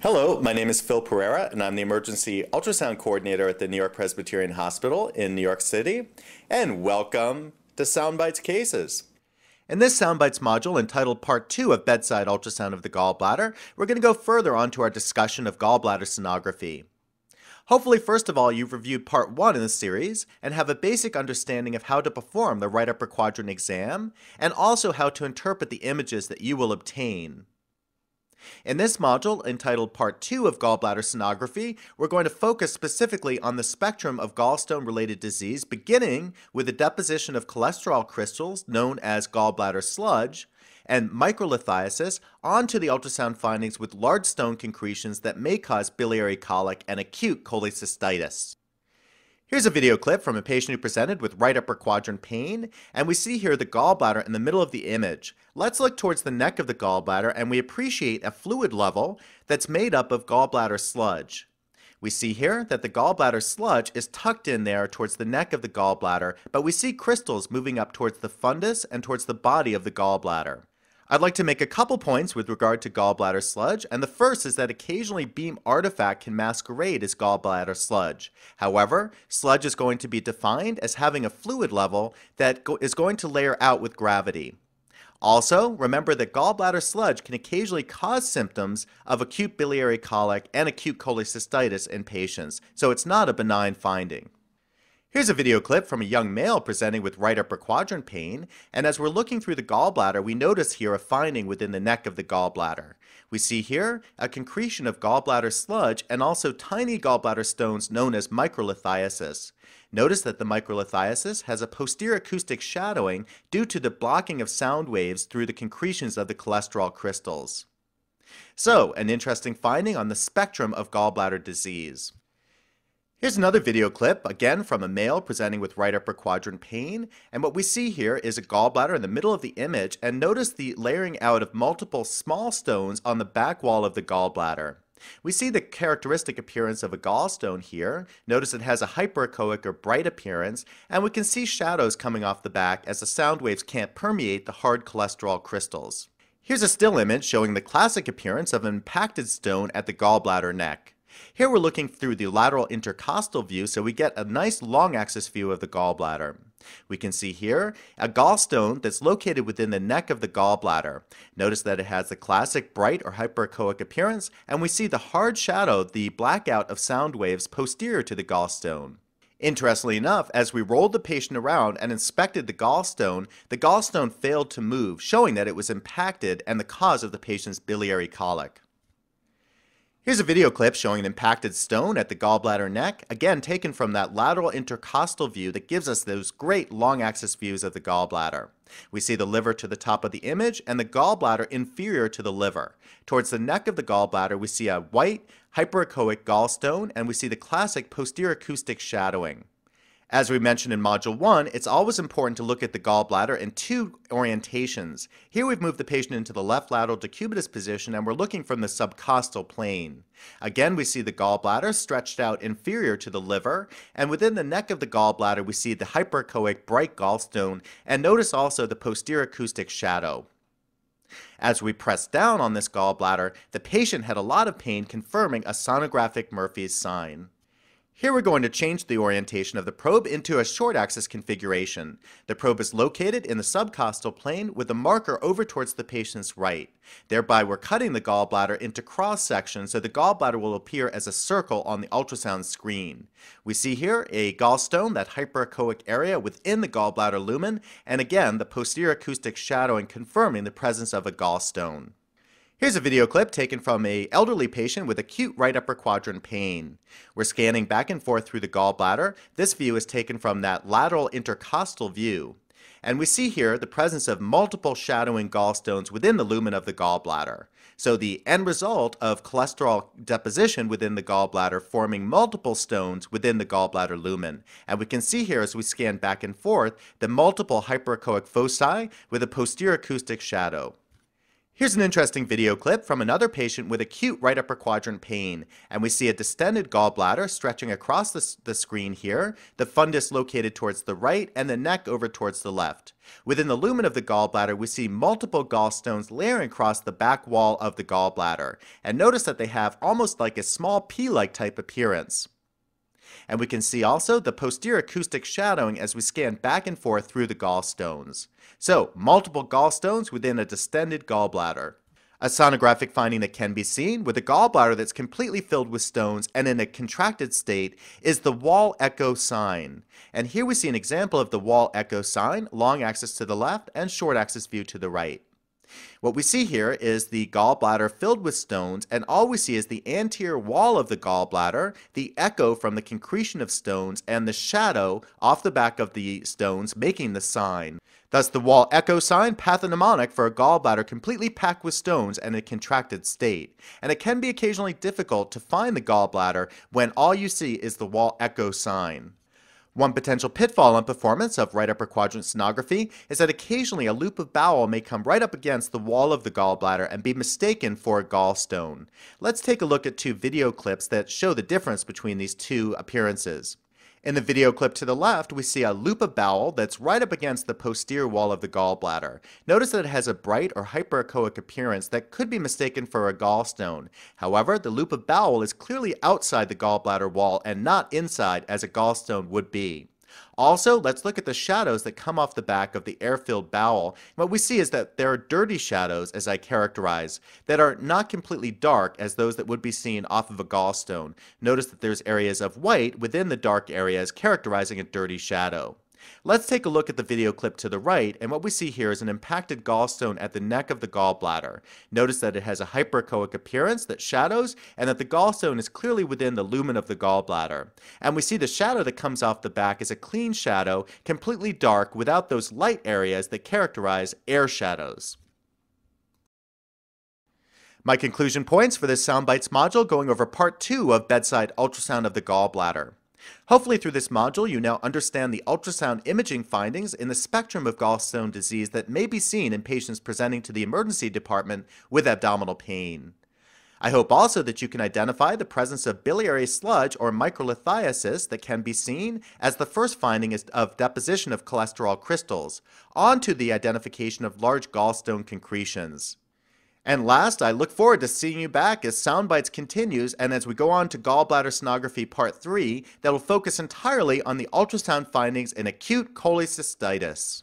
Hello, my name is Phil Pereira, and I'm the Emergency Ultrasound Coordinator at the New York Presbyterian Hospital in New York City. And welcome to Soundbites Cases. In this Soundbites module, entitled Part 2 of Bedside Ultrasound of the Gallbladder, we're going to go further on to our discussion of gallbladder sonography. Hopefully, first of all, you've reviewed Part 1 in the series and have a basic understanding of how to perform the right upper quadrant exam, and also how to interpret the images that you will obtain. In this module, entitled Part 2 of Gallbladder Sonography, we're going to focus specifically on the spectrum of gallstone-related disease, beginning with the deposition of cholesterol crystals, known as gallbladder sludge, and microlithiasis, onto the ultrasound findings with large stone concretions that may cause biliary colic and acute cholecystitis. Here's a video clip from a patient who presented with right upper quadrant pain, and we see here the gallbladder in the middle of the image. Let's look towards the neck of the gallbladder, and we appreciate a fluid level that's made up of gallbladder sludge. We see here that the gallbladder sludge is tucked in there towards the neck of the gallbladder, but we see crystals moving up towards the fundus and towards the body of the gallbladder. I'd like to make a couple points with regard to gallbladder sludge, and the first is that occasionally beam artifact can masquerade as gallbladder sludge. However, sludge is going to be defined as having a fluid level that is going to layer out with gravity. Also, remember that gallbladder sludge can occasionally cause symptoms of acute biliary colic and acute cholecystitis in patients, so it's not a benign finding. Here's a video clip from a young male presenting with right upper quadrant pain, and as we're looking through the gallbladder, we notice here a finding within the neck of the gallbladder. We see here a concretion of gallbladder sludge and also tiny gallbladder stones known as microlithiasis. Notice that the microlithiasis has a posterior acoustic shadowing due to the blocking of sound waves through the concretions of the cholesterol crystals. So, an interesting finding on the spectrum of gallbladder disease. Here's another video clip, again from a male presenting with right upper quadrant pain, and what we see here is a gallbladder in the middle of the image, and notice the layering out of multiple small stones on the back wall of the gallbladder. We see the characteristic appearance of a gallstone here. Notice it has a hyperechoic or bright appearance, and we can see shadows coming off the back as the sound waves can't permeate the hard cholesterol crystals. Here's a still image showing the classic appearance of an impacted stone at the gallbladder neck. Here we're looking through the lateral intercostal view, so we get a nice long axis view of the gallbladder. We can see here a gallstone that's located within the neck of the gallbladder. Notice that it has the classic bright or hyperechoic appearance, and we see the hard shadow, the blackout of sound waves posterior to the gallstone. Interestingly enough, as we rolled the patient around and inspected the gallstone failed to move, showing that it was impacted and the cause of the patient's biliary colic. Here's a video clip showing an impacted stone at the gallbladder neck, again taken from that lateral intercostal view that gives us those great long axis views of the gallbladder. We see the liver to the top of the image and the gallbladder inferior to the liver. Towards the neck of the gallbladder, we see a white hyperechoic gallstone, and we see the classic posterior acoustic shadowing. As we mentioned in Module 1, it's always important to look at the gallbladder in two orientations. Here we've moved the patient into the left lateral decubitus position, and we're looking from the subcostal plane. Again, we see the gallbladder stretched out inferior to the liver, and within the neck of the gallbladder we see the hyperechoic bright gallstone, and notice also the posterior acoustic shadow. As we press down on this gallbladder, the patient had a lot of pain, confirming a sonographic Murphy's sign. Here we're going to change the orientation of the probe into a short axis configuration. The probe is located in the subcostal plane with a marker over towards the patient's right. Thereby we're cutting the gallbladder into cross sections so the gallbladder will appear as a circle on the ultrasound screen. We see here a gallstone, that hyperechoic area within the gallbladder lumen, and again the posterior acoustic shadowing confirming the presence of a gallstone. Here's a video clip taken from an elderly patient with acute right upper quadrant pain. We're scanning back and forth through the gallbladder. This view is taken from that lateral intercostal view. And we see here the presence of multiple shadowing gallstones within the lumen of the gallbladder. So the end result of cholesterol deposition within the gallbladder forming multiple stones within the gallbladder lumen. And we can see here as we scan back and forth the multiple hyperechoic foci with a posterior acoustic shadow. Here's an interesting video clip from another patient with acute right upper quadrant pain, and we see a distended gallbladder stretching across the screen here, the fundus located towards the right, and the neck over towards the left. Within the lumen of the gallbladder, we see multiple gallstones layering across the back wall of the gallbladder, and notice that they have almost like a small pea-like type appearance. And we can see also the posterior acoustic shadowing as we scan back and forth through the gallstones. So, multiple gallstones within a distended gallbladder. A sonographic finding that can be seen with a gallbladder that's completely filled with stones and in a contracted state is the wall echo sign. And here we see an example of the wall echo sign, long axis to the left and short axis view to the right. What we see here is the gallbladder filled with stones, and all we see is the anterior wall of the gallbladder, the echo from the concretion of stones, and the shadow off the back of the stones making the sign. Thus, the wall echo sign pathognomonic for a gallbladder completely packed with stones and in a contracted state. And it can be occasionally difficult to find the gallbladder when all you see is the wall echo sign. One potential pitfall on performance of right upper quadrant sonography is that occasionally a loop of bowel may come right up against the wall of the gallbladder and be mistaken for a gallstone. Let's take a look at two video clips that show the difference between these two appearances. In the video clip to the left, we see a loop of bowel that's right up against the posterior wall of the gallbladder. Notice that it has a bright or hyperechoic appearance that could be mistaken for a gallstone. However, the loop of bowel is clearly outside the gallbladder wall and not inside as a gallstone would be. Also, let's look at the shadows that come off the back of the air-filled bowel. What we see is that there are dirty shadows, as I characterize, that are not completely dark as those that would be seen off of a gallstone. Notice that there's areas of white within the dark areas characterizing a dirty shadow. Let's take a look at the video clip to the right, and what we see here is an impacted gallstone at the neck of the gallbladder. Notice that it has a hyperechoic appearance that shadows, and that the gallstone is clearly within the lumen of the gallbladder. And we see the shadow that comes off the back is a clean shadow, completely dark, without those light areas that characterize air shadows. My conclusion points for this Soundbites module going over part 2 of bedside ultrasound of the gallbladder. Hopefully through this module you now understand the ultrasound imaging findings in the spectrum of gallstone disease that may be seen in patients presenting to the emergency department with abdominal pain. I hope also that you can identify the presence of biliary sludge or microlithiasis that can be seen as the first finding is of deposition of cholesterol crystals, on to the identification of large gallstone concretions. And last, I look forward to seeing you back as Soundbites continues and as we go on to Gallbladder Sonography Part 3 that will focus entirely on the ultrasound findings in acute cholecystitis.